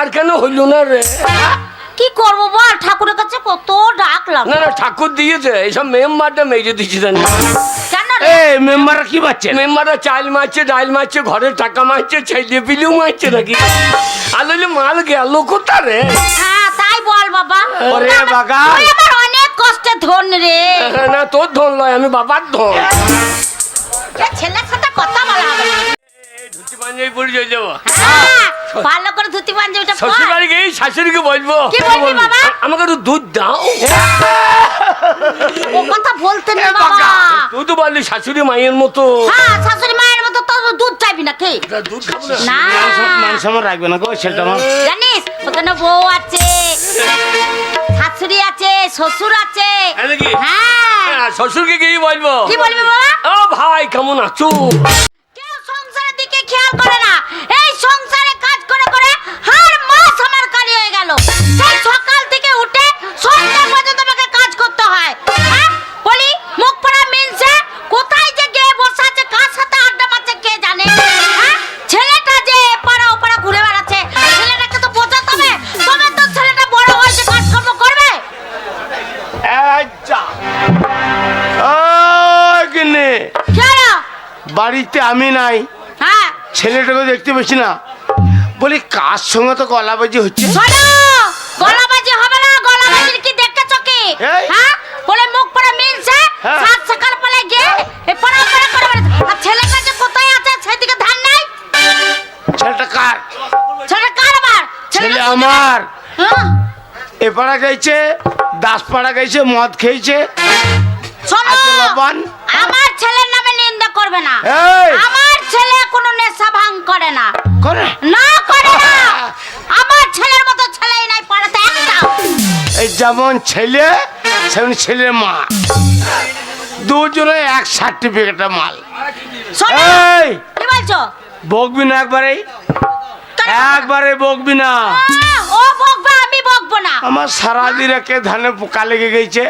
আমার কেন হইল না রে? কি করবো বল, ঠাকুরের কাছে কত ডাকলাম। না না, ঠাকুর দিয়েছে, এইসব মেম্বারটা মেজে দিচ্ছে জানি। কেন রে? এই মেম্বাররা কি পাচ্ছে? মেম্বাররা চাল মারছে, ডাল মারছে, ঘরের টাকা মারছে, ছেলে পিলেও মারছে নাকি? আলোলে মাল গেল কোথা রে? হ্যাঁ তাই বল বাবা। ওরে বাবা, তুই আমার অনেক কষ্টের ধন রে। না তোর ধন নয়, আমি বাবার ধন। এ ছেলের সাথে কথা বলা হবে না। ধুতি পাঞ্জাবি পরে চলে যাবো। হ্যাঁ, ভালো করে ধুতি পাঞ্জাবিটা পর। শ্বশুর বাড়ি গিয়ে শাশুড়িকে বলবো, কি বলবি বাবা? আমাকে একটু দুধ দাও। ও কথা বলতে না বাবা। তুই তো বললি শাশুড়ি মায়ের মতো। হ্যাঁ, শাশুড়ি মায়ের মতো তো দুধ চাইবি না কি? দুধ খাবো না। না মান সম্মান রাখবে না গো ছেলেটা আমার। জানিস ওখানে বউ আছে, শাশুড়ি আছে, শ্বশুর আছে। হ্যাঁ নাকি? হ্যাঁ। শ্বশুরকে গিয়ে বলবো, কি বলবি বাবা? ও ভাই কেমন আছো? কেউ সংসারের দিকে খেয়াল করে না। এই সংসারে কাজ করে করে হার মাস আমার কালি হয়ে গেল। সেই সকাল থেকে উঠে সন্ধ্যা পর্যন্ত আমাকে কাজ করতে হয়। হ্যাঁ বলি, মুখ পড়া মিনছে কোথায় যে গিয়ে বসে আছে, কার সাথে আড্ডা মারছে কে জানে। হ্যাঁ, ছেলেটা যে এপাড়া ওপাড়া ঘুরে বেড়াচ্ছে, ছেলেটাকে তো বোঝাতে হবে। তবে তো ছেলেটা বড় হয়েছে, কাজকর্ম করবে। আচ্ছা ও কিনে কেন? বাড়িতে আমি নাই, হ্যাঁ ছেলেটাকে দেখতে পেয়েছি না, বলি কার সঙ্গে তো গলাবাজি হচ্ছে। শোনো, গলাবাজি হবে না। গলাবাজির কি দেখতেছো কি? এই। হ্যাঁ বলে মুখ পড়া মিলছে, হ্যাঁ। সাত সকাল পালে গিয়ে এই পড়া পড়া করে বেড়াচ্ছে। আর ছেলেটা যে কোথায় আছে সেদিকে ধ্যান নাই। ছেলেটা কার? ছেলে কার আবার? ছেলে আমার। হ্যাঁ? এপাড়া গেছে, দাসপাড়া গেছে, মদ খেয়েছে। শোনো, আচ্ছা, লবণ। আমার ছেলের নামে নিন্দা করবে না। এই। আমার ছেলে কোনো নেশা ভাঙ করে না। করে না করে না। আমার ছেলের মতো ছেলেই নাই পাড়াতে একটা। এই যেমন ছেলে সেমন ছেলের মা, দুজনে এক সার্টিফিকেটের মাল। শোনো, এই কি বলছো? বকবি না একবারে, একবারে বকবি না। ও বকবে, আমি বকবো না। আমার সারাদিন একে ধানে পোকা লেগে গেছে,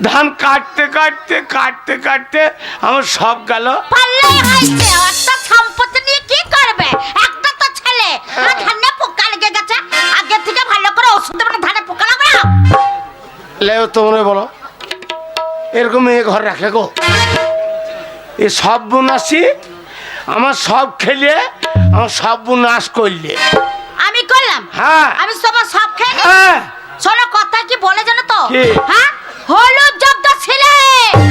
ধান কাটতে কাটতে কাটতে কাটতে আমার সব গেল। পাল্লাই হয়েছে, একটা সম্পত্তি নিয়ে কি করবে? একটা তো ছেলে, আর ধানে পোকা লেগে গেছে। আগে থেকে ভালো করে ওষুধ দেবে না, ধানে পোকা লাগবে না। লেও তোমরা বলো, এরকম এ ঘর রাখে গো? এ সব বোনাসি আমার সব খেলে আমার সব নাশ করলে। আমি করলাম? হ্যাঁ। আমি সব খেয়ে নিই। হ্যাঁ। শোনো, কথা কি বলে জানো তো? কি? হ্যাঁ, হলুদ জব্দ ছিলে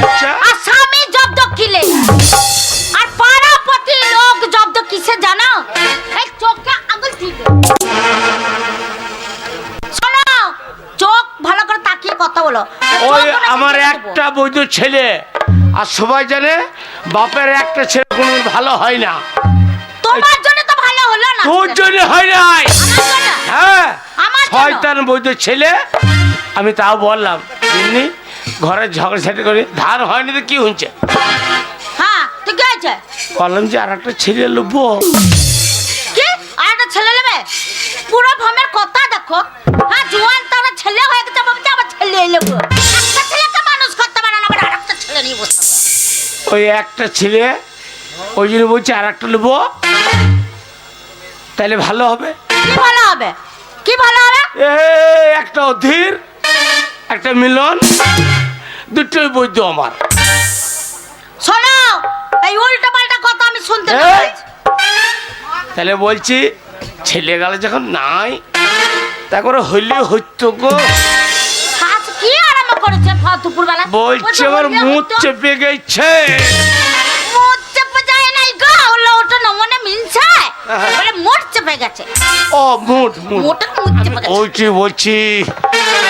আচ্ছা। আর স্বামী জব্দ কিলে, আর পাড়াপতি লোক জব্দ কিসে জানো? এই চোখে আঙুল দিবে। শোনো, চোখ ভালো করে তাকিয়ে কথা বলো। ওই চোখ মনে আমার করে একটা বৈধ ছেলে, আর সবাই জানে বাপের একটা ছেলে কোনো ভালো হয় না। তোমার জন্য তো ভালো হলো না। তোর জন্য হয় নাই। আমার জন্য? হ্যাঁ, আমার জন্য? শয়তান বৈধ ছেলে। আমি তাও বললাম এমনি ঘরে ঝগড়া ঝাঁটি করে ধার হয়নি তো কি হচ্ছে। হ্যাঁ, তুই কি হয়েছে? বললাম যে আর একটা ছেলে লোবো। কি আর একটা ছেলে নেবে? পুরো ভমের কথা দেখো। হ্যাঁ, জোয়ান তারা ছেলে হয়ে গেছে, ভাবছে আবার ছেলে নেব। একটা ছেলেকে মানুষ করতে পারে না, আবার আরেকটা ছেলে নিয়ে বসে থাকবে। ওই একটা ছেলে, ওই জন্য বলছি আর একটা নেবো, তাহলে ভালো হবে। কি ভালো হবে? কি ভালো হবে? একটা অধীর, একটা মিলন, দুটোই বৈধ আমার। শোনো, এই উল্টো পাল্টা কথা আমি শুনতে এই, পাই। তাহলে বলছি ছেলে গেল যখন নাই, তারপরে হইলে হইতো গো। কাজ কি আরাম করেছে দুপুরবেলা? বলছে আমার মুখ চেপে গেছে। মুখ চেপে যায় নাই গো, হলো ওটা নমুনা মিলছে বলে মুখ চেপে গেছে। ও মুঠ মুঠ, মোটা মুখ চেপে গেছে। ওইটি বলছি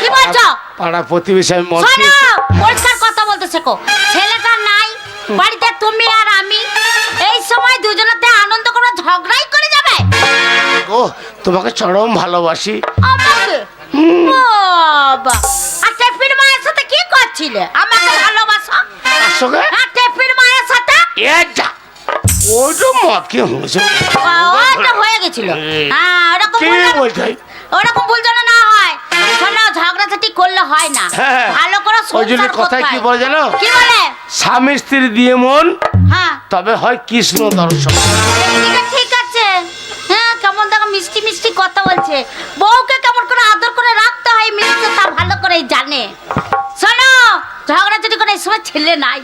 কি বলছো? পাড়া প্রতিবেশী আমি মদ শোনো, খেয়েছি। পরিষ্কার কথা বলতে শেখো। ছেলেটা নাই বাড়িতে, তুমি আর আমি এই সময় দুজনেতে আনন্দ করে ঝগড়াই করে যাবে। ও তোমাকে চরম ভালোবাসি। আমাকে? বাবা, আর টেপির মায়ের সাথে কি করছিলে? আমাকে ভালোবাসো? তার সঙ্গে আর টেপির মায়ের সাথে? এ যা, ওইটা মদ কি হয়েছে? ওটা হয়ে গেছিল। হ্যাঁ, ওরকম কি বললে- বলছে? ওরকম ভুল যেন না হয়। শোনো, ঝগড়াঝাটি করলে হয় না। হ্যাঁ। ভালো করে ওই জন্য সংসার কথায় করতে কি হয়। বলে জানো? কি বলে? স্বামী স্ত্রী দিয়ে মন, হ্যাঁ, তবে হয় কৃষ্ণ দর্শন। ঠিক আছে। হ্যাঁ, কেমন দেখো মিষ্টি মিষ্টি কথা বলছে। বলছে বউকে কেমন করে আদর করে রাখতে হয় মেয়েছে তা ভালো করেই জানে। শোনো, ঝগড়া যদি করে এই সময় ছেলে নাই,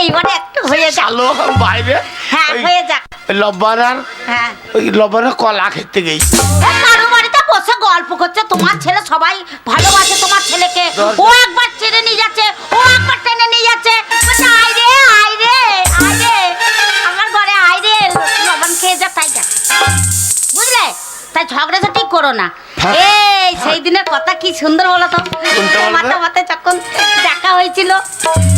এইবারে একটু হয়ে যাক। চালো বাইরে হ্যাঁ হয়ে যাক। লব্বানার হ্যাঁ ওই লব্বানার কলা খেতে গেছি। কারো বাড়িতে বসে গল্প করছে, তোমার ছেলে সবাই ভালোবাসে তোমার ছেলেকে, ও একবার ছেড়ে নিয়ে যাচ্ছে, ও একবার টেনে নিয়ে যাচ্ছে, বলছে আয় রে আয় রে আয় রে আমার ঘরে আয় রে, লবণ খেয়ে যা তাই যা, বুঝলে? তাই ঝগড়াঝাটি করো না। এই সেই দিনের কথা কি সুন্দর বলো তো, মাথা মাথায় যখন দেখা হয়েছিল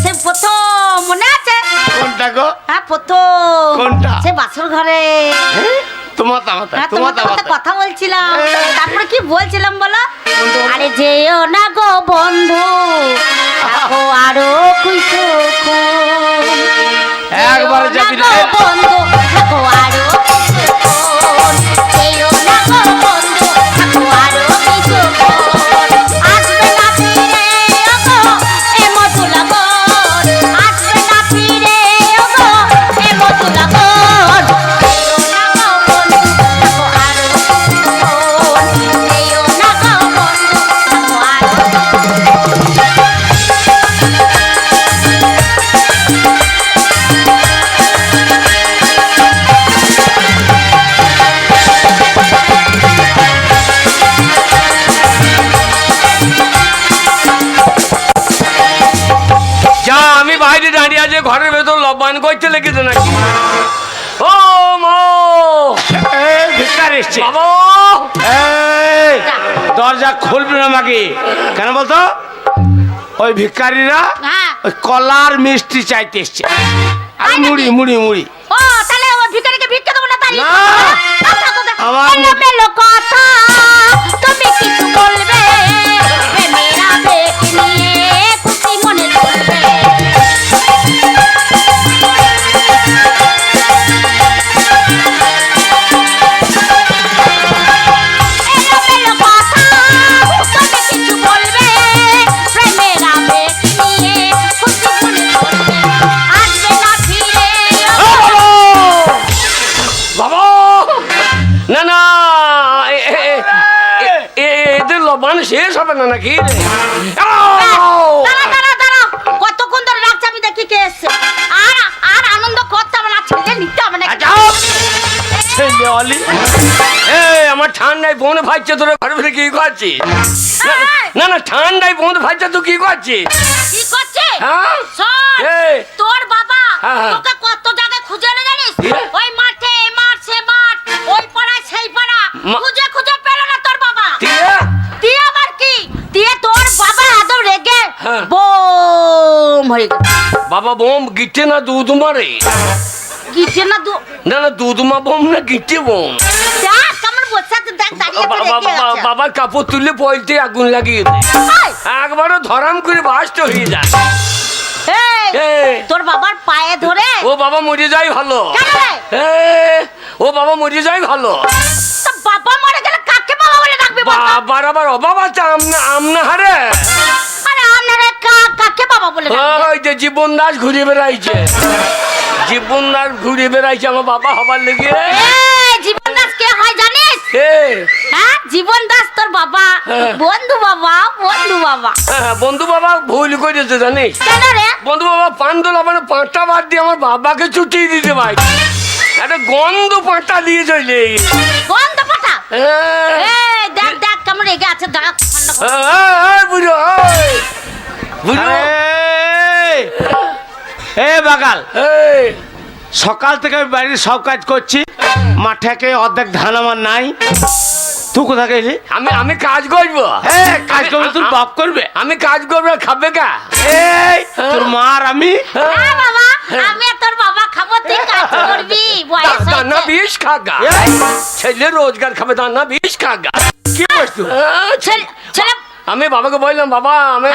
সে প্রথম, মনে আছে? কোনটা গো? হ্যাঁ প্রথম। কোনটা? সে বাসর ঘরে তোমার তামাতা হ্যাঁ, তোমার তোমার সাথে তামাতা কথা বলছিলাম। তারপরে কি বলছিলাম বলো? আরে যেও না গো বন্ধু, থাকো আরো কিছুক্ষণ। একবার যেও যাবি না না। গো বন্ধু, থাকো আরো কিছুক্ষণ। যেও না গো বন্ধু, থাকো আরো কিছুক্ষণ। আসবে না ফিরে ওগো এ মধুলাগন, আসবে না ফিরে ওগো এ মধুলাগন। যেও না গো বন্ধু, থাকো আরো কিছুক্ষণ। যেও না গো বন্ধু, থাকো আরো যা, আমি বাইরে দাঁড়িয়ে আছে, ঘরের ভেতর লব্বান করতে লেগেছে নাকি? ও মো এই ভিক্ষার এসছে। বাবা, এই দরজা খুলবি না আমাকে, কেন বলতো? ওই ভিক্ষারীরা হ্যাঁ। ওই কলার মিষ্টি চাইতে এসছে। আর তাই নাকি? মুড়ি মুড়ি মুড়ি। ও তাহলে ও ভিখারিকে ভিক্ষা দেবো না তাই? না। আমার এলোমেলো কথা তুমি কিছু বলবে, প্রেমের আবেগ নিয়ে খুশি মনে চলবে। এলোমেলো কথা তুমি কিছু বলবে, প্রেমের আবেগ নিয়ে খুশি মনে চলবে। আসবে না ফিরে বাবা, না না, এদের লব্বান শেষ হবে না নাকি? দাঁড়া দাঁড়া দাঁড়া, কতক্ষণ ধরে রাখছে আমি দেখি কে এসছে। আর আর আনন্দ করতে হবে না, ছেলে নিতে হবে না। ছেলে অলি আমার ঠান্ডায় বোন ভাইছে, তোরা ঘরে ফিরে কি করছিস? না না, ঠান্ডায় বোন ভাইছে, তুই কি করছিস? কি করছে? হ্যাঁ? শোন, এই। তোর বাবা হ্যাঁ। তোকে কত জায়গায় খুঁজে এনে জানিস? কি? ওই মাঠে এই মাঠ সে মাঠ, ওই পাড়ায় সেই পাড়া, খুঁজে খুঁজে পেল না তোর বাবা। দিয়ে? দিয়ে আবার কি? দিয়ে তোর বাবা একদম রেগে হ্যাঁ। বোম হয়ে গেল। বাবা বোম গিটে না দুধ মারে? গিটে না না না, দুধ মা বোম না গিটে বোম? দেখ কেমন বসে আছে, দেখ দাঁড়িয়ে আছে, রেগে আছে। বাবার কাপড় তুললে পয়তে আগুন লাগিয়ে দেয়, এই, একবারও ধরাম করে বাস্ট হয়ে যায়। এই, এই। তোর বাবার পায়ে ধরে ও বাবা মরে যাই ভালো। কেন রে? ও বাবা মরে যাই ভালো। তা বাবা মরে গেলে কাকে বাবা বলে ডাকবি বল তো? বাবার আবার অভাব আছে আমনা হারে। আরে আপনারা কাকে বাবা বলে ডাকবি? ওই যে জীবন দাস ঘুরে বেড়াইছে, জীবন দাস ঘুরে বেড়াইছে আমার বাবা হবার লেগে। এই জীবন দাস কে হয় জানিস? হ্যাঁ জীবন দাস তোর বাবা, হ্যাঁ। বন্ধু বাবা, বন্ধু বাবা। বন্ধু বাবা ভুল করেছে জানিস? কেন রে? বন্ধু বাবা পান্দোলা মানে পাঁচটা বাদ দিয়ে আমার বাবাকে ছুটিয়ে দিতে পারি, একটা গন্ধ পাঁচটা দিয়ে চলে। গন্ধ পাঠা। এই দেখ দেখ কেমন রেগে আছে, দাঁড়া ঠান্ডা কর। বুঝো বুঝো, এ বাগাল, সকাল থেকে আমি বাড়ির সব কাজ করছি, মাঠে অর্ধেক ধান আমার নাই। তুই কোথা গেলি? আমি কাজ করবো। হ্যাঁ কাজ করবে, তোর বাপ করবে। আমি কাজ করবো, খাবে কা? এই তোর মার আমি। হ্যাঁ বাবা, আমি আর তোর বাবা খাবো, তুই কাজ করবি, বয়স দানা হয়েছে। বিষ খাগা, ছেলে রোজগার খাবে, দানা বিষ খাগা। কি বস্তু? ছেলে ছেলে আমি বাবাকে বললাম, বাবা আমি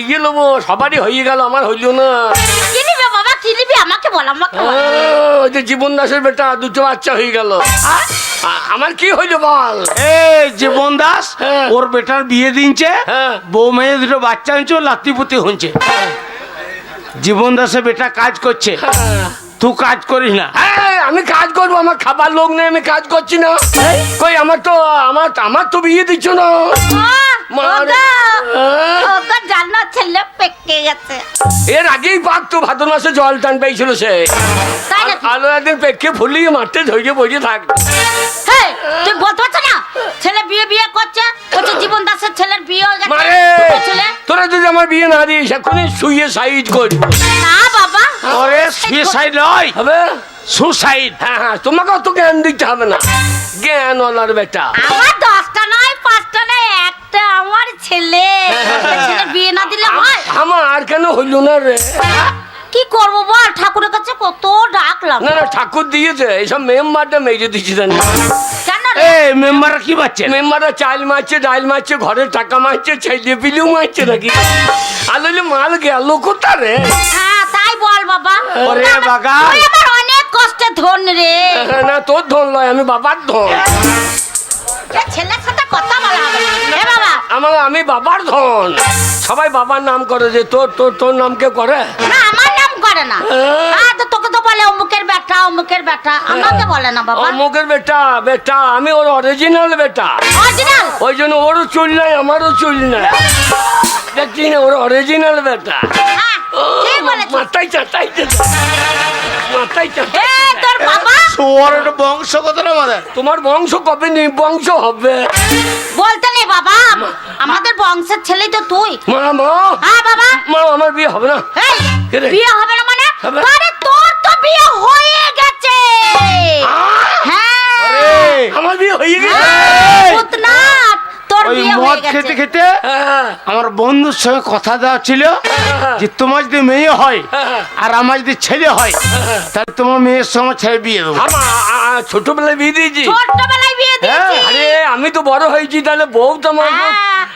ইয়ে নেবো, সবারই হয়ে গেল, আমার হইল না। কি নিবি বাবা, কি নিবি আমাকে বল, আমাকে বল। ওই যে জীবন দাসের বেটা দুটো বাচ্চা হয়ে গেল, আমার কি হইল বল? এই জীবন দাস হ্যাঁ। ওর বেটার বিয়ে দিনছে, হ্যাঁ। বউ মেয়ে দুটো বাচ্চা হচ্ছে, লাতিপুতি হচ্ছে। জীবন দাসের বেটা কাজ করছে, তুই কাজ করিস না। এই, আমি কাজ করবো, আমার খাবার লোক নেই, আমি কাজ করছি না। কই আমার তো বিয়ে দিচ্ছ না। মারে। ওগো জানো ছেলে পেকে গেছে। এর আগেই পাকতো, ভাদ্র মাসে জল টান পেয়েছিল সে। তাই নাকি? আলো একদিন পেকে ফুলিয়ে মারতে ধৈর্য বসে থাকতো। হেই, তুই বলতে পারছ না ছেলে বিয়ে করছে, বলছে জীবন দাসের ছেলের বিয়ে হয়ে গেছে। মারে, ছোট ছেলে। তোরা যদি আমার বিয়ে না দিস এখনই শুয়ে সাইড করবো। না বাবা, ওরে সুইসাইড নয়, হবে? সুসাইড। হ্যাঁ, তোমাকে অত জ্ঞান দিতে হবে না, জ্ঞান ওলার বেটা। আমার 10টা নয় 5টা নয় একটা আমার ছেলে। ছেলে বিয়ে না দিলে হয়? আমার কেন হইল না রে? কি করব বল, ঠাকুরের কাছে কত ডাকলাম। না ঠাকুর দিয়েছে, এইসব মেম্বারটা মেরে দিচ্ছি জানি। কেন রে? এই মেম্বার কি বাচ্চা? মেম্বাররা চাল মারছে, ডাল মারছে, ঘরের টাকা মারছে, ছেলে পিলেও মারছে নাকি? আলোলে মাল গেল কোথা রে? হ্যাঁ তাই বল বাবা। ওরে বাবা। তুই আমার অনেক কষ্টের ধন রে। না তোর ধন লয়, আমি বাবার ধন। এ ছেলের সাথে কথা বলা হবে না। এ বাবা, আমি বাবার ধন। সবাই বাবার নাম করে, যে তোর নাম কে করে? না আমার নাম করে না। তো তোকে তো বলে অমুকের বেটা, অমুকের বেটা, আমাকে বলে না বাবা। অমুকের বেটা আমি ওর অরিজিনাল বেটা। অরিজিনাল? ওই জন্য ওরও চুল নাই, আমারও চুল নাই। দেখছি না, ওর অরিজিনাল বেটা। হ্যাঁ ঠিক বলেছিস। মাথায় চাটাইতে, মাথায় চাটাই। এ তোর বাবা সোয়ারের বংশগত না আমাদের। তোমার বংশ কবে নির্বংশ হবে? বলতে নেই বাবা, আমাদের বংশের ছেলেই তো তুই। মা হ্যাঁ বাবা। আমার বিয়ে হবে না। এই, কে রে? বিয়ে হবে না মানে? হবে। আরে তোর তো বিয়ে হয়ে গেছে। হ্যাঁ আমার বিয়ে হয়ে গেছে। ভূতনাথ, তোর ওই বিয়ে মদ হয়ে খেতে গেছে। খেতে হ্যাঁ, আমার বন্ধুর সঙ্গে কথা দেওয়া ছিল যে তোমার যদি মেয়ে হয় আর আমার যদি ছেলে হয় তাহলে তোমার মেয়ের সঙ্গে ছেলে বিয়ে দেবো। ছোটবেলায় বিয়ে দিয়েছি। ছোটবেলায় বিয়ে দিয়েছি। আরে আমি তো বড় হয়েছি, তাহলে বউ তো আমার হ্যাঁ।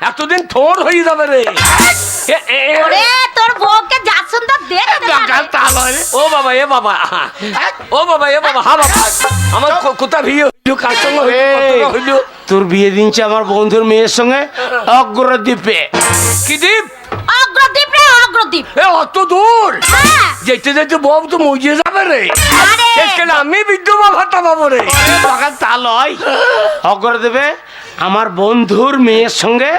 এতদিন থোর হয়ে যাবে রে। ওরে তোর বউকে যা সুন্দর দেখতে পারে। ও বাবা, এ বাবা, ও বাবা, এ বাবা, হ্যাঁ বাবা, আমার কোথা বিয়ে হইল, কার সঙ্গে হইল, হইল? তোর বিয়ে দিনছে আমার বন্ধুর মেয়ের সঙ্গে অগ্রদ্বীপে। কি দ্বীপ? অগ্রদ্বীপ রে, অগ্রদ্বীপ। এ অত দূর হ্যাঁ। যেতে যেতে বউ তো মজিয়ে যাবে রে। আরে। সেখানে আমি বিধবা ভাতা পাবো রে। বাগান তা লয়, অগ্রদ্বীপে আমার বন্ধুর মেয়ের সঙ্গে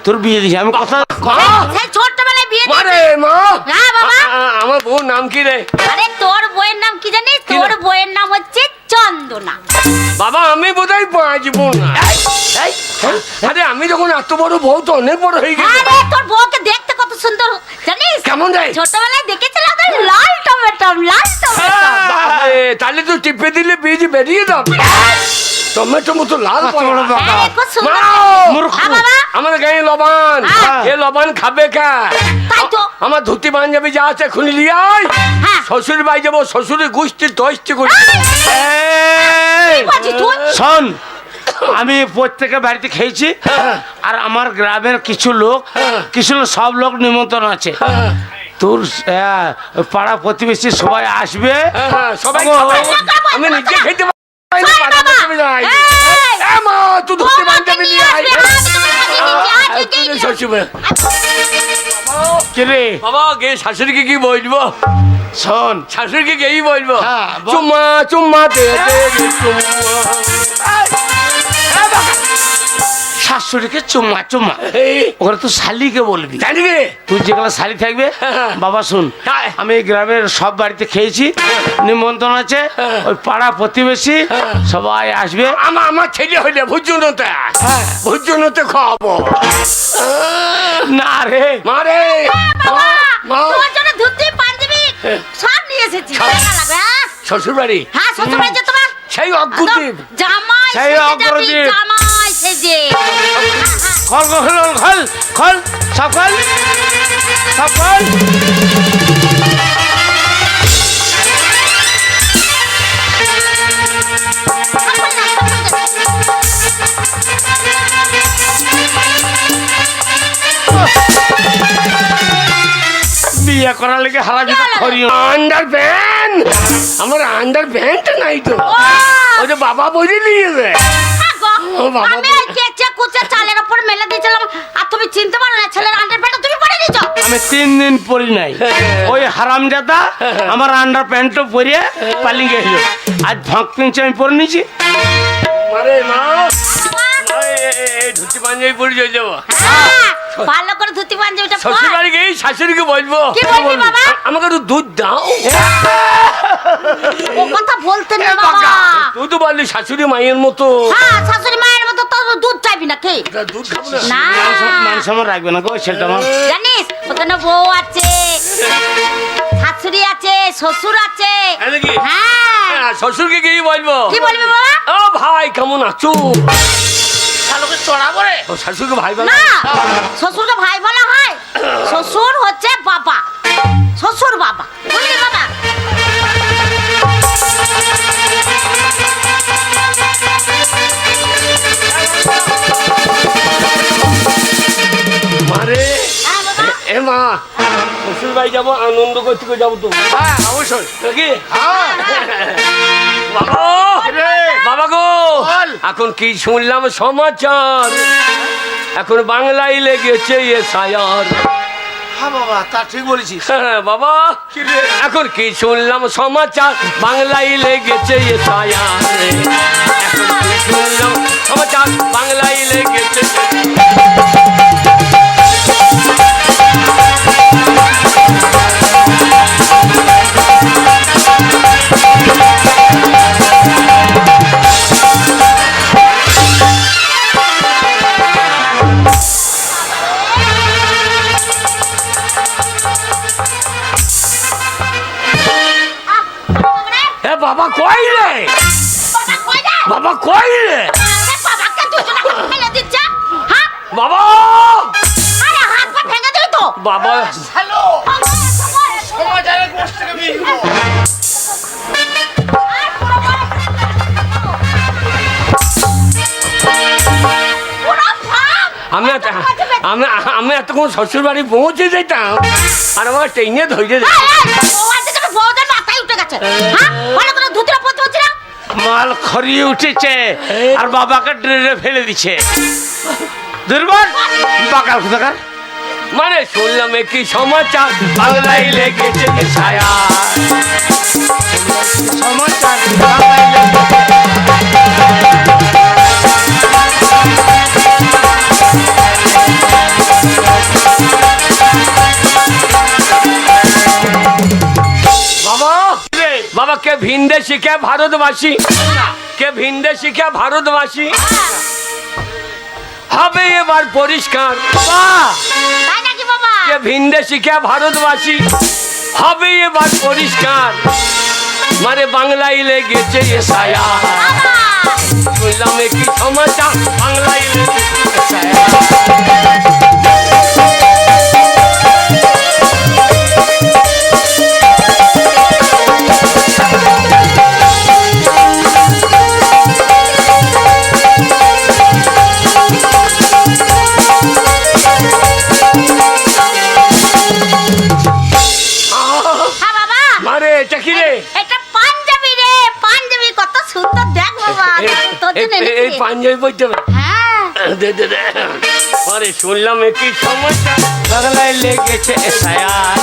তোর বিয়ে দিয়েছি। আমি কথা সেই ছোটবেলায় বিয়ে মারে দিয়েছি। মা, হ্যাঁ বাবা। আমার বউর নাম কি রে? আরে তোর বইয়ের নাম কি জানিস? কি তোর নাম? বইয়ের নাম হচ্ছে চন্দনা। বাবা আমি বোধহয় বাঁচবো না। আরে আমি যখন এত বড় বউ তো অনেক বড় হয়ে গেছে। আরে তোর বউকে দেখতে কত সুন্দর জানিস? কেমন রে? ছোটবেলায় দেখেছিলাম তো, লাল টমেটো, লাল টমেটো। বাবারে, তাহলে তো টিপে দিলে বীজ বেরিয়ে যাবে। টমেটো মতো লাল কত বড় পড়া। বাবা। আরে খুব সুন্দর। মা! মূর্খ। হ্যাঁ বাবা। আমার গায়ে লবণ, হ্যাঁ। এ লবণ খাবে কা? তাই তো। আমার ধুতি পাঞ্জাবি যা আছে খুলে নিয়ে আয়। হ্যাঁ। শ্বশুর বাড়ি যাবো, শ্বশুরের গোষ্ঠীর দশটি করি। এই, কি বলছিস তুই? শোন, আমি প্রত্যেকের বাড়িতে খেয়েছি আর আমার গ্রামের কিছু লোক সব লোক নিমন্ত্রণ আছে। তোর পাড়া প্রতিবেশী সবাই আসবে। সবাই ও, খাবে। ও, আমি নিজে খেতে পারি না, শোন পাড়া বাবা। প্রতিবেশী যাই। এই। এ মা, তুই ধুতি বৌমাকে পাঞ্জাবি নিয়ে নিয়ে আয়। আসবে। হ্যাঁ, আমি তোমাকে নিয়ে যাচ্ছি। শ্বশুর কে রে? বাবা, গে শাশুড়িকে কি বলবো? শোন, শাশুড়িকে গেই বলবো। হ্যাঁ, বল। চুম্মা চুম্মা দে দে রে চুম্মা। শাশুড়িকে চুম্মা চুম্মা, এই, ওরা তো শালিকে বলবি। জানি রে? তুই যেগুলো শালি থাকবে। হ্যাঁ। বাবা শুন, হ্যাঁ। আমি এই গ্রামের সব বাড়িতে খেয়েছি, নিমন্ত্রণ আছে। ওই পাড়া প্রতিবেশী সবাই আসবে। আমার ছেলে হইলে ভোজনতে, ভোজনতে খাওয়াবো। না রে, মারে বাবা, মা, তোর জন্য ধুতি, পাঞ্জাবি সব নিয়ে এসেছি। সব। দেখা লাগবে, হ্যাঁ? শ্বশুর বাড়ি হ্যাঁ, শ্বশুর বাড়ি যেতে হবে। সেই অগ্রদীপ। জামাই সেই সেজে যাবি, অগ্রদীপ। জামাই সেজে। খল খল খল খল খল, সব খল, সব খল। বিয়ে করার লেগে হারা যেটা করিও। আন্ডার প্যান্ট, আমার আন্ডার প্যান্ট নাই তো। ও, ওই যে বাবা বলে নিয়েছে। হ্যাঁ গো, ও বাবা। আমি এই কেচে কুচে চালের উপর মেলে দিয়েছিলাম আর তুমি চিনতে পারো না ছেলের আন্ডারপ্যান্ট তুমি পরে দিয়েছো। আমি 3 দিন পরি নাই, ওই হারামজাদা আমার আন্ডার প্যান্টও পরিয়ে পালিয়ে গেল। আজ ফাঁক পিঞ্চ আমি পরে নিয়েছি। মারে মা ধুতি পাঞ্জাবি পরে চলে যাবো। হ্যাঁ, ভালো করে ধুতি পাঞ্জাবিটা পর। শ্বশুর বাড়ি গিয়ে শাশুড়িকে বলবো কি বলবি বাবা? আমাকে একটু দুধ দাও। ও কথা বলতে না বাবা। তুই তো বললি শাশুড়ি মায়ের মতো। হ্যাঁ, শাশুড়ি মায়ের মতো তো দুধ চাইবি না কে? দুধ খাবো না। না মান সম্মান রাখবে না গো ছেলেটা আমার। জানিস ওখানে বউ আছে, শাশুড়ি আছে, শ্বশুর আছে। হ্যাঁ নাকি? হ্যাঁ। শ্বশুরকে গিয়ে বলবো। কি বলবি বাবা? ও ভাই কেমন আছো? শালোকে চড়া বলে ও শাশুড়িকে ভাই বলে না, শ্বশুরকে ভাই বলা হয়। শ্বশুর হচ্ছে বাবা, শ্বশুর বাবা, বুঝলি বাবা? মারে হ্যাঁ বাবা। এ মা শ্বশুর বাড়ি যাবো, আনন্দ করতে করে যাবো তো। হ্যাঁ অবশ্যই। নাকি? হ্যাঁ বাবা বাবা গো, বল। এখন কি শুনলাম সমাচার, এখন বাংলায় লেগেছে এসআইআর। হ্যাঁ বাবা তা ঠিক বলেছিস। হ্যাঁ বাবা, এখন কি শুনলাম সমাচার, বাংলায় লেগেছে এসআইআর। এখন কি শুনলাম সমাচার, বাংলায় লেগেছে। এ বাবা কই রে? বাবা কই রে? বাবা কই রে? আরে বাবাকে দুজন হাত ফেলে দিচ্ছে। হ্যাঁ? বাবা আরে হাত পা ভেঙে দিবি তো। বাবা হ্যালো সমাজের গোষ্ঠ থেকে বিয়ে পুরো ফাঁক। আমি আমি আমি এতক্ষণ শ্বশুর বাড়ি পৌঁছে যেতাম আর আমার ট্রেনে ধরে যেত। বউ আছে তুমি বউদের মাথায় উঠে গেছে। হ্যাঁ? ভালো করে ধুতিটা পরতে পারছি না। মাল খরিয়ে উঠেছে আর বাবাকে ড্রেনে ফেলে দিচ্ছে। দুর্বল বাকাল কোথাকার। মানে শুনলাম কি সমাচার, বাংলায় লেগেছে এসআইআর। সমাচার বাংলায় লেগেছে। বাবা বাবা কে ভিনদেশি কে ভারতবাসী, কে ভিনদেশি কে ভারতবাসী হবে এবার পরিষ্কার। তাই নাকি বাবা? কে ভিনদেশি কে ভারতবাসী হবে এবার পরিষ্কার, মানে বাংলায় লেগেছে এসআইআর। বাবা শুনলাম কি সমাচার, বাংলায় লেগেছে হ্যাঁ বাবা। মারে এটা কি রে? এটা পাঞ্জাবি রে, পাঞ্জাবি কত সুন্দর দেখ বাবা। তোর জন্য এই এনেছি। পাঞ্জাবি পরতে হবে। হ্যাঁ। দে দে দে। আরে শুনলাম কি সমাচার, বাংলায় লেগেছে এসআইআর।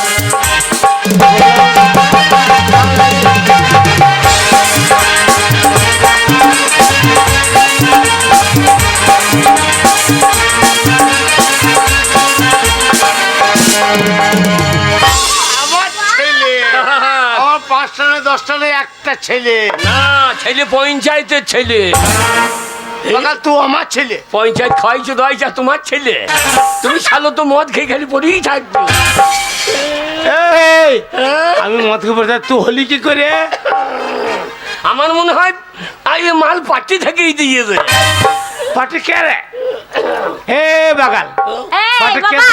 আমার ছেলে, আমার 5টা না 10টা না একটা ছেলে। না ছেলে পঞ্চায়েতের ছেলে। বাকাল তুই আমার ছেলে। পঞ্চায়েত খাইছো দয়ছা তোমার ছেলে। তুমি শালো তো মদ খেয়ে খালি পড়েই থাকবে। এই, আমি মদকে বলতে তুই হলি কি করে? আমার মনে হয় আগে মাল পার্টি থেকেই দিয়েছে। পাটি কে রে? হে বাগাল এই পাটি কে? বাবা,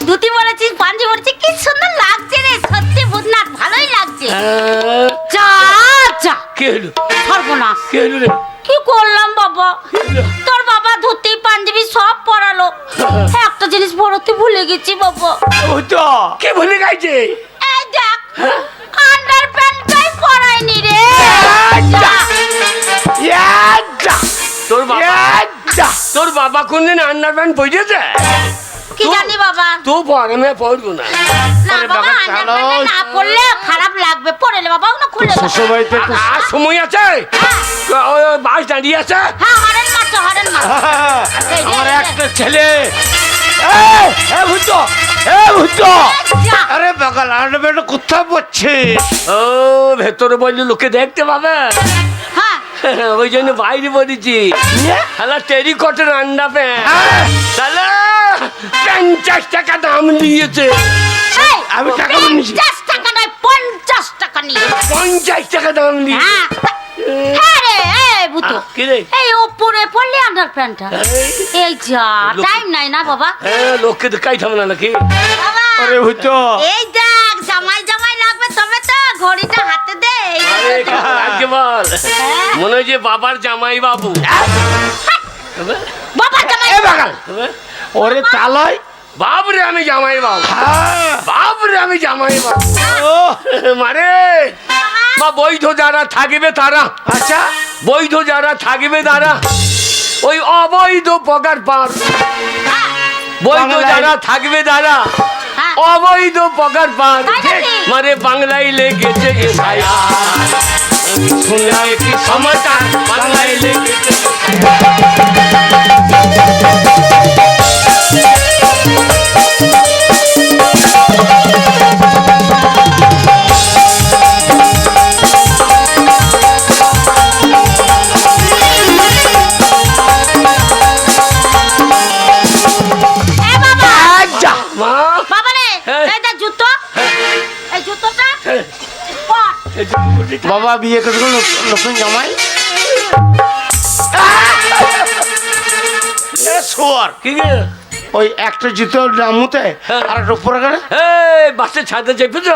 ধুতি পরেছিস, পাঞ্জাবি পরেছিস, কি সুন্দর লাগছে রে। সত্যি বুধনাথ ভালোই লাগছে। চা চা কে হলো? সর্বনাশ। কে হলো রে? কি করলাম বাবা? তোর বাবা ধুতি পাঞ্জাবি সব পরালো, একটা জিনিস পরতে ভুলে গেছি বাবা। ওই তো কে ভুলে গেছে? এই দেখ, আন্ডার প্যান্টটাই পরাইনি রে। যা। তোর বাবা যা। তোর বাবা বাবা কোনদিন আন্ডারপ্যান্ট পড়েছে? কি জানি বাবা। তুই পর, আমি পড়বো না। না আরে বাবা, বাবা, আন্ডারপ্যান্ট না পরলে খারাপ লাগবে, পরেলে বাবা ওগুলো খুলে দাও। শ্বশুর বাড়িতে একটু আর সময় আছে? ওই বাস দাঁড়িয়ে আছে। হ্যাঁ, হরেন মারছো, হরেন মারছো। আমার একটা ছেলে ভূত যা। আরে বাগাল আন্ডারপ্যান্ট কোথায় পড়ছে? ও ভেতরে বললে লোকে দেখতে পাবে, হ্যাঁ, ওই জন্য বাইরে বলেছি। হ্যালো টেরিকটের আন্ডা প্যান্ট, তাহলে 50 টাকা দাম নিয়েছে। এই, আমি টাকা নিয়েছি। 50 টাকা নয়, 50 টাকা নিয়ে। 50 টাকা দাম নিয়েছে। হ্যাঁ, হ্যাঁ রে, এই ভূতো। কি রে? এই ওপরে পড়লি আন্ডারপ্যান্টটা। এই যা, টাইম নাই না বাবা। লোককে দেখাই থামে না নাকি? বাবা, আরে ভূত এই দেখ, জামাই জামাই লাগবে তবে তো ঘড়িটা হাতে দে। এই আরে কেমন লাগছে বল? মনে হয় যে বাবার জামাই বাবু। বাবা জামাই। এ বাগাল ওরে তালয় বাবরে আমি জামাই বাবু, বাবরে আমি জামাই বাবু। ও মারে বা বৈধ যারা থাকবে তারা, আচ্ছা বৈধ যারা থাকবে তারা ওই অবৈধ পকার পার, বৈধ বাংলায়- যারা থাকবে তারা হ্যাঁ। অবৈধ পকার পার। তাই নাকি? মানে বাংলায় লেগেছে এ ছায়া, শুনলাম কি সমাচার বাংলায় লেগেছে। এ বাবা, যা মা বাবা রে, হ্যাঁ। এই দেখ জুতো। এই জুতোটা পর। এই যে কুকুরটা- বাবা বিয়ে করে নতুন জামাই শোয়ার কি গে? ওই একটা জুতো নামুতে হ্যাঁ। আর একটা উপরে গেলে এই বাসে ছাদে চেপেছ?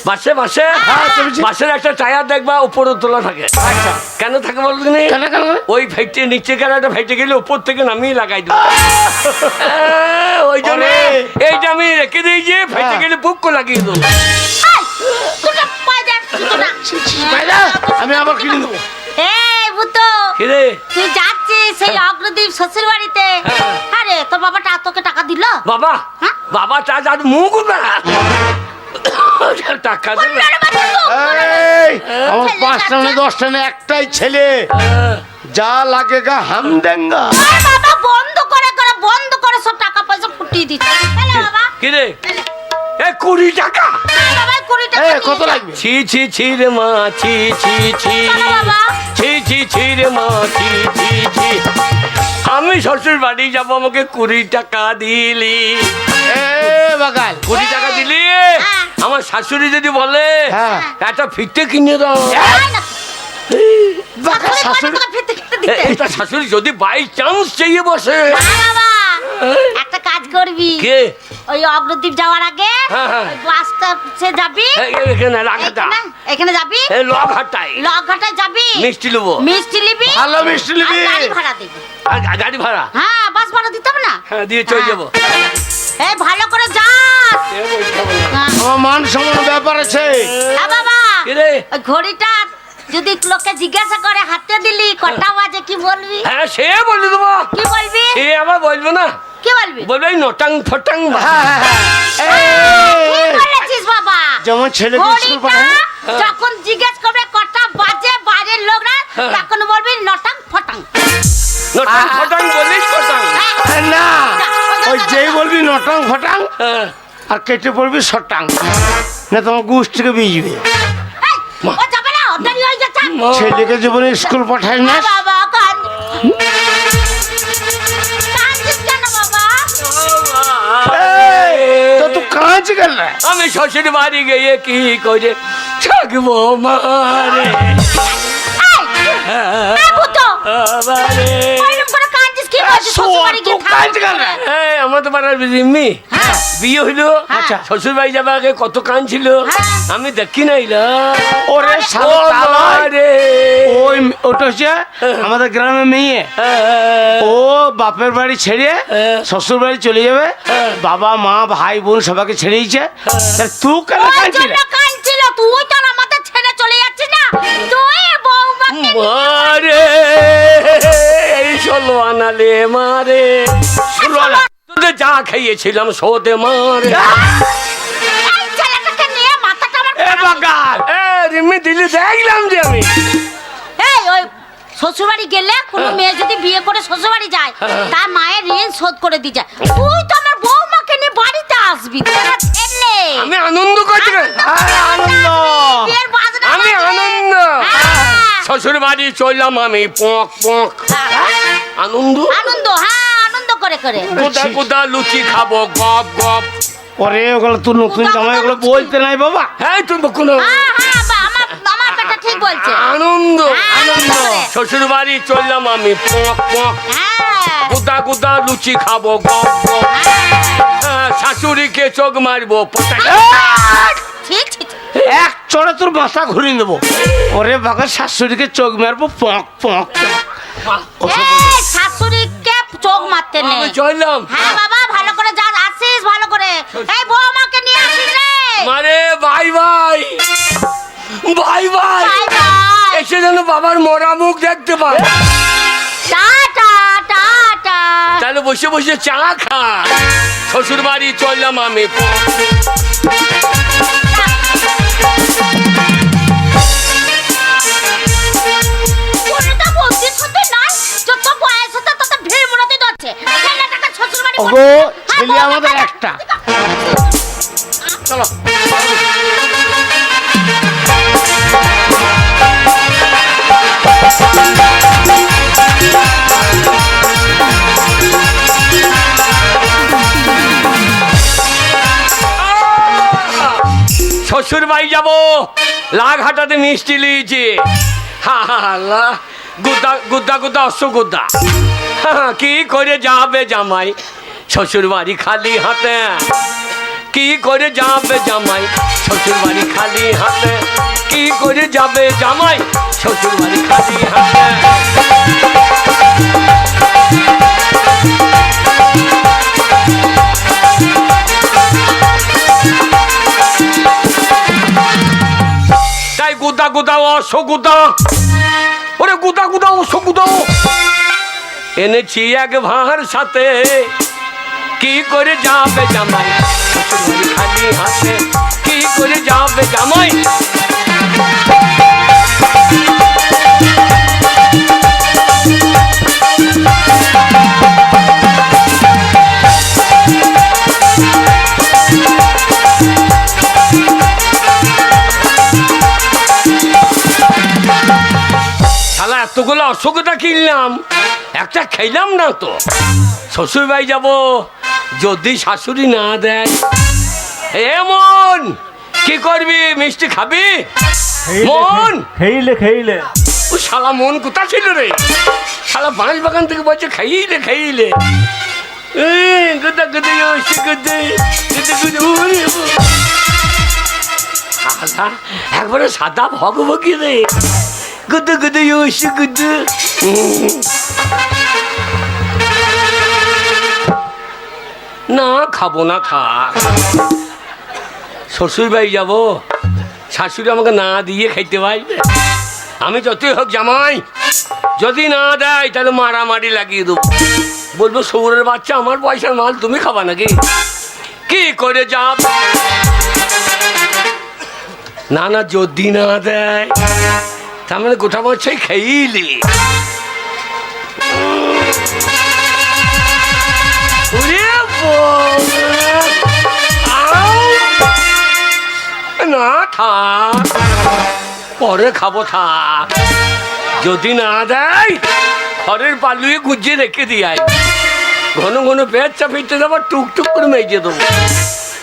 বাসে বাসে হ্যাঁ, চেপেছি। বাসের একটা টায়ার দেখবা উপরে তোলা থাকে। আচ্ছা কেন থাকে বলো তুমি? কেন কেন ওই ফেটে নিচে গেলে একটা ফেটে গেলে উপর থেকে নামিয়ে লাগাই দেবো। ওই জন্য ওরে। এইটা আমি রেখে দিয়েছি, ফেটে হ্যাঁ। গেলে বুক করে লাগিয়ে দেবো। এই, জুতো পায়ে দে, জুতোটা। বাইরে, আমি আবার কিনে দেবো এই ভূতো, কিরে তুই যাচ্ছিস সেই অগ্রদীপ শ্বশুর বাড়িতে। হ্যাঁ। আরে তোর বাবাটা তোকে টাকা দিল? বাবা, হ্যাঁ? বাবা তা যার মুখ না টাকা দেবে। বললো রে বাবা, তুই। এই, আমার ছেলে 5টা না যাচ্ছে। 10টা না একটাই ছেলে যা লাগেগা হাম দেঙ্গা আরে বাবা, বন্ধ করে বন্ধ করে সব টাকা পয়সা ফুটিয়ে দিচ্ছে। চলে বাবা, কিরে এ 20 টাকা? এই বাবা, 20 টাকা এই নিয়ে কত যা। লাগবে ছি ছি ছি রে মা, ছি ছি ছি, চলো বাবা। ছি ছি ছি রে মা, ছি ছি ছি। আমি শ্বশুর বাড়ি যাবো, আমাকে 20 টাকা দিলি। এ বাগাল 20 টাকা দিলি, হ্যাঁ। আমার শাশুড়ি যদি বলে হ্যাঁ। একটা ফিরতে কিনে দাও, এই না, বাগাল শাশুড়ি শাশুড়ি তোকে ফিরতে খেতে দিতে। এটা শাশুড়ি যদি বাই চান্স চেয়ে বসে, না বাবা, একটা কাজ করবি। কে ওই অগ্রদ্বীপ যাওয়ার আগে হ্যাঁ, হ্যাঁ। ওই বাসটা সে যাবি, এখানে রাখাটা এখানে যাবি, লগ হাটাই লগঘাটায় যাবি, মিষ্টি নেবো, মিষ্টি নিবি, ভালো মিষ্টি আর নিবি গাড়ি ভাড়া দিবি। আর গাড়ি ভাড়া হ্যাঁ, বাস ভাড়া দিতে হবে না? হ্যাঁ দিয়ে চলে যাবো। এই ভালো করে যাস। হ্যাঁ। আমার মান সম্মান ব্যাপার আছে হ্যাঁ বাবা, কিরে ওই ঘড়িটা যদি লোককে জিজ্ঞাসা করে হাতে দিলি কটা বাজে, কি বলবি? হ্যাঁ সে বলে দেবো, কি বলবি? সে আবার বলবো না, কি বলবি? বলবে এই নটাং ফটাং হ্যাঁ, হ্যাঁ, হ্যাঁ। ঠিক বলেছিস বাবা। যেমন ছেলেকে স্কুল ঘড়িটা পাঠায় যখন জিজ্ঞেস করবে কটা বাজে বাইরের লোকরা, হ্যাঁ। তখন বলবি নটাং ফটাং। নটাং ফটাং বলিস ফটাং। হ্যাঁ। না ওই যেই বলবি নটাং ফটাং হ্যাঁ। আর কেটে পড়বি শটাং না তোমার গুস থেকে বিজবে এই, ও যাবে না, ও দেরি হয়ে যাচ্ছে। মা। ছেলেকে জীবনে স্কুল পাঠায় না হ্যাঁ বাবা, কাঁদছিস কেন বাবা? তো তুই কাঁচ গেল আমি শ্বশুর বাড়ি গিয়ে কি করে থাকবো মারে, এই ভূতো, বাবারে। ওইরকম করে কাঁদছিস কি করছিস? শ্বশুর বাড়ি গিয়ে থাক। কাঁচ গেল এই আমার তো পাড়ার জিম্মি হ্যাঁ। বিয়ে হইলো, আচ্ছা। শ্বশুর বাড়ি যাবে আগে কত কান ছিল, হ্যাঁ। আমি দেখি নাই লা। ওরে ও শালা তালয়। মারে। ওই ওটা হচ্ছে আমাদের গ্রামের মেয়ে ও বাপের বাড়ি ছেড়ে শ্বশুর বাড়ি চলে যাবে বাবা মা ভাই বোন সবাইকে ছেড়েইছে তুই কেন ওই কাঁদছিস জন্য কাঁদছিল, তুই তো আর আমাদের ছেড়ে চলে যাচ্ছিস না, তুই বৌমাকে নিয়ে- মারে এই ষোলো আনালে মারে, ষোলো আনা। তোদের যা খাইয়েছিলাম সোদে মারে। এই ছেলেটাকে নিয়ে মাথাটা আমার এ বাগান রিমি দিলি দেখলাম যে আমি। এই ওই শ্বশুরবাড়ি গেলে কোনো মেয়ে যদি বিয়ে করে শ্বশুরবাড়ি যায় তার মায়ের ঋণ শোধ করে দিয়ে যায়। তুই তো আমার বৌমাকে নিয়ে বাড়িতে আসবি তোরা ছেলে। আমি আনন্দ করছি, আনন্দ। বিয়ের বাজনা আমি বাজে। আনন্দ। হ্যাঁ। শ্বশুর বাড়ি চললাম আমি পক পক আনন্দ। আনন্দ, হ্যাঁ আনন্দ করে করে। কোথা কোথা লুচি খাবো গপ গপ। ওরে ওগুলো তুই নতুন জামাই ওগুলো বলতে নাই বাবা। হ্যাঁ তুমি কোনো হ্যাঁ হ্যাঁ আমার আমার বেটা ঠিক বলছে। আনন্দ হ্যাঁ, আনন্দ। করে। শ্বশুর বাড়ি চললাম আমি পক পক। হ্যাঁ কোথা কোথা লুচি খাবো গপ গপ। হ্যাঁ, শাশুড়িকে চোখ মারবো পটাক। ঠিক ঠিক। এক চড়ে তোর মাথা ঘুরিয়ে দেবো। ওরে বাগান শাশুড়িকে চোখ মারবো পক পক। এই শাশুড়িকে চোখ মারতে নেই। আমি চললাম। হ্যাঁ বাবা ভালো করে যা আসিস ভালো করে। এই বৌমাকে নিয়ে আসিস রে। মারে bye bye bye bye. Bye bye. এসে যেন বাবার মরা মুখ দেখতে পাই। Tata tata. তাহলে বসে বসে চা খা। শ্বশুর বাড়ি চললাম আমি কোনটা বুদ্ধি শুদ্ধি নাই, যত বয়স হতে তত ভিড় মুড়াতে ধরছে। ছেলেটাকে শ্বশুরবাড়ি ওগো পাঠায়। ছেলে হ্যাঁ, আমাদের বৌমাকে- একটা। চলো। শ্বশুর বাড়ি যাবো, লাঘাটাতে মিষ্টি লিয়েছি। হা হা আল্লাহ, গুদ্দা গুদ্দা গুদ্দা অশ্বগুদ্দা। কি করে যাবে জামাই শ্বশুর বাড়ি খালি হাতে? কি করে যাবে জামাই শ্বশুর বাড়ি খালি হাতে? কি করে যাবে জামাই শ্বশুর বাড়ি খালি হাতে? তাই গুদা গুদা অশ্বগুদা, ওরে গুদা গুদা অশ্বগুদা এনেছি এক ভার সাথে। কি করে যাবে জামাই শ্বশুর বাড়ি খালি হাতে? কি করে যাবে জামাই? শালা এতগুলো অসুখটা কিনলাম, একটা খেলাম না তো। শ্বশুর বাড়ি যাবো, যদি শাশুড়ি না দেয়। এমন কি করবি? মিষ্টি খাবি? মন খেইলে খেইলে ও শালা মন কোথা ছিল রে? শালা বাঁশ বাগান থেকে বলছে খাইলে খাইলে। একবারে সাদা ভগবকি রে। গুদু গুদু ইউসি গুদু। না খাবো না, থাক। শ্বশুর বাড়ি যাবো, শাশুড়ি আমাকে না দিয়ে খাইতে পারবে? আমি যতই হোক জামাই, যদি না দেয় তাহলে মারামারি লাগিয়ে দেবো। বলবো সৌরের বাচ্চা, আমার পয়সার মাল তুমি খাবা নাকি? কি করে যাব? না না যদি না দেয় তার মানে গোটা বছর খেইলি। না থাক, পরে খাবো, থাক। যদি না দেয় ঘরের পালুয়ে গুজিয়ে রেখে দিয়াই, ঘন ঘন পেট চাপিতে দেবো, টুকটুক করে মেজে দেবো।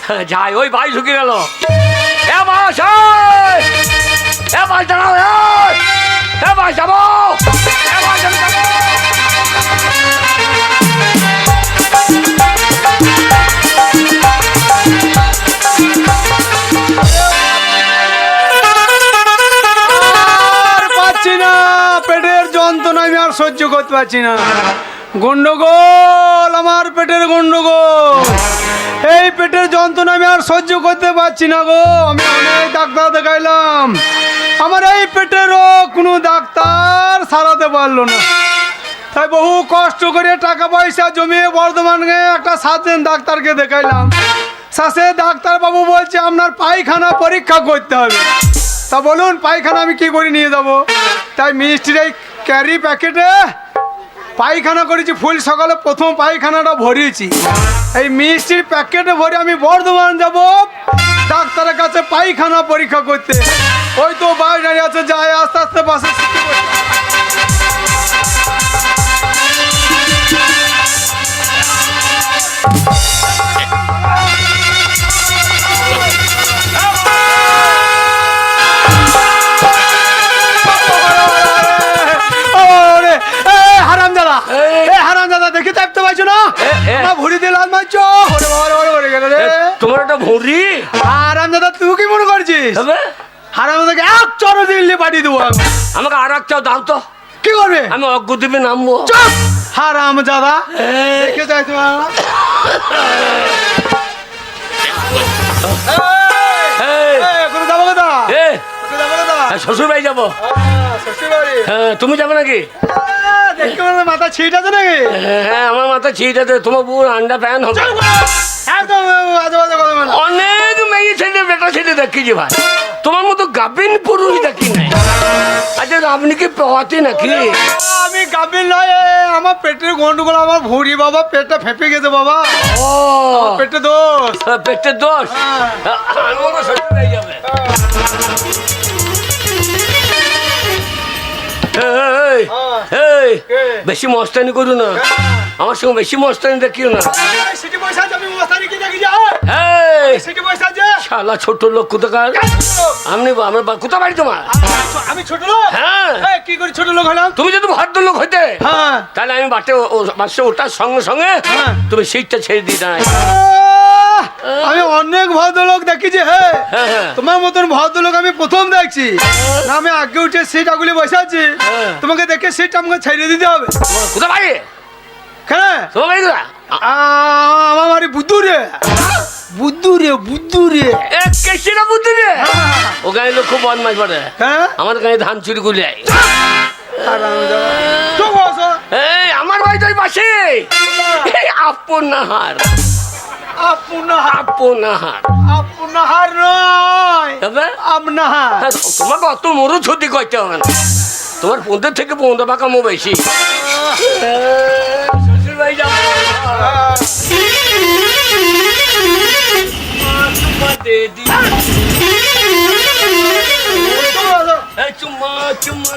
হ্যাঁ যাই, ওই ভাই ঢুকে গেল। এ বাস, এ বাস দাঁড়াও, এ বাস যাবো, এ বাস যাবো। পাচ্ছি না, পেটের যন্ত্রণা আমি আর সহ্য করতে পারছি না। গন্ডগোল, আমার পেটের গন্ডগোল। এই পেটের যন্ত্রণা আমি আর সহ্য করতে পারছি না গো। আমি অনেক ডাক্তার দেখাইলাম, আমার এই পেটেরও কোনো ডাক্তার সারাতে পারলো না। তাই বহু কষ্ট করে টাকা পয়সা জমিয়ে বর্ধমানে একটা সার্জেন ডাক্তারকে দেখাইলাম। শেষে ডাক্তারবাবু বলছে আপনার পায়খানা পরীক্ষা করতে হবে। তা বলুন পায়খানা আমি কি করে নিয়ে যাব? তাই মিষ্টির এই ক্যারি প্যাকেটে পায়খানা করেছি। ফুল সকালে প্রথম পায়খানাটা ভরিয়েছি। এই মিষ্টির প্যাকেটে ভরে আমি বর্ধমান যাব ডাক্তারের কাছে পায়খানা পরীক্ষা করতে। ওই তো বাইরে আছে, যায় আস্তে আস্তে বাসে শিখতে বসে। দেখি চাপতে পারছো না? ভুড়ি দিয়ে লাল মারছো। তোমার একটা ভুঁড়ি হারামজাদা তুই কি মনে করছিস? হারামজাদাকে এক চড় দিল্লি পাঠিয়ে দেবো। আমাকে আর এক চাও দাও তো। কি করবে? আমি অজ্ঞদ্বীপে নামবো। চুপ হারামজাদা। দেখে যাই তোমার যাবো কথা শ্বশুর বাড়ি যাবো। হ্যাঁ তুমি যাবে নাকি? দেখতে মাথা ছিট আছে নাকি? হ্যাঁ আমার মাথা ছিট আছে। তোমার বউ আন্ডা প্যান হবে। একদম আজে বাজে কথা বলো না। অনেক মেয়ে ছেলে বেটা ছেলে দেখিছি ভাই, তোমার মতো গাবিন পুরুষ দেখি নাই। আচ্ছা আপনি কি পাওয়াতে নাকি? আমি গাবিন নয়, আমার পেটের গন্ডগোল, আমার ভুঁড়ি বাবা, পেটটা ফেঁপে গেছে বাবা। ও পেটে দোষ। পেটের দোষ। আমাকে শ্বশুর বাড়ি যাবে। এই, এই, বেশি মস্তানি করো না, আমার সঙ্গে বেশি মস্তানি দেখিও না। শালা ছোট লোক কোথাকার। আপনি আমার কোথা বাড়ি তোমার? আমি ছোট লোক? হ্যাঁ। কি করে ছোট লোক হলাম? তুমি যদি ভদ্র লোক হইতে হ্যাঁ তাহলে আমি বাসে ওঠার সঙ্গে সঙ্গে তুমি সিটটা ছেড়ে দিয়ে দাঁড়াই। আমি অনেক ভদ্রলোক দেখেছি। হ্যাঁ তোমার মতন ভদ্রলোক আমি প্রথম দেখছি। না আমি আগে উঠে সিট আগুলি বসে আছি, তোমাকে দেখে সিট আমাকে ছেড়ে দিতে হবে। কোথা বাড়ি? হ্যাঁ তোমার বাড়ি কোথা? আমার বাড়ি বুদ্ধুরে। বুদ্ধুরে বুদ্ধুরে কেসিরা বুদ্ধুরে। ও গায়ে লোক খুব বদমাশ পড়ে। হ্যাঁ আমার গায়ে ধান চুরি করে আয়। এই আমার বাড়ি তো পাশে আপনার আপনার নয় আপনার। তোমাকে অত মরু ছুটি করতে হবে না, তোমার 15 থেকে 15 টাকা মো বেশি। শ্বশুর বাড়ি যাবো। চুম্মা চুম্মা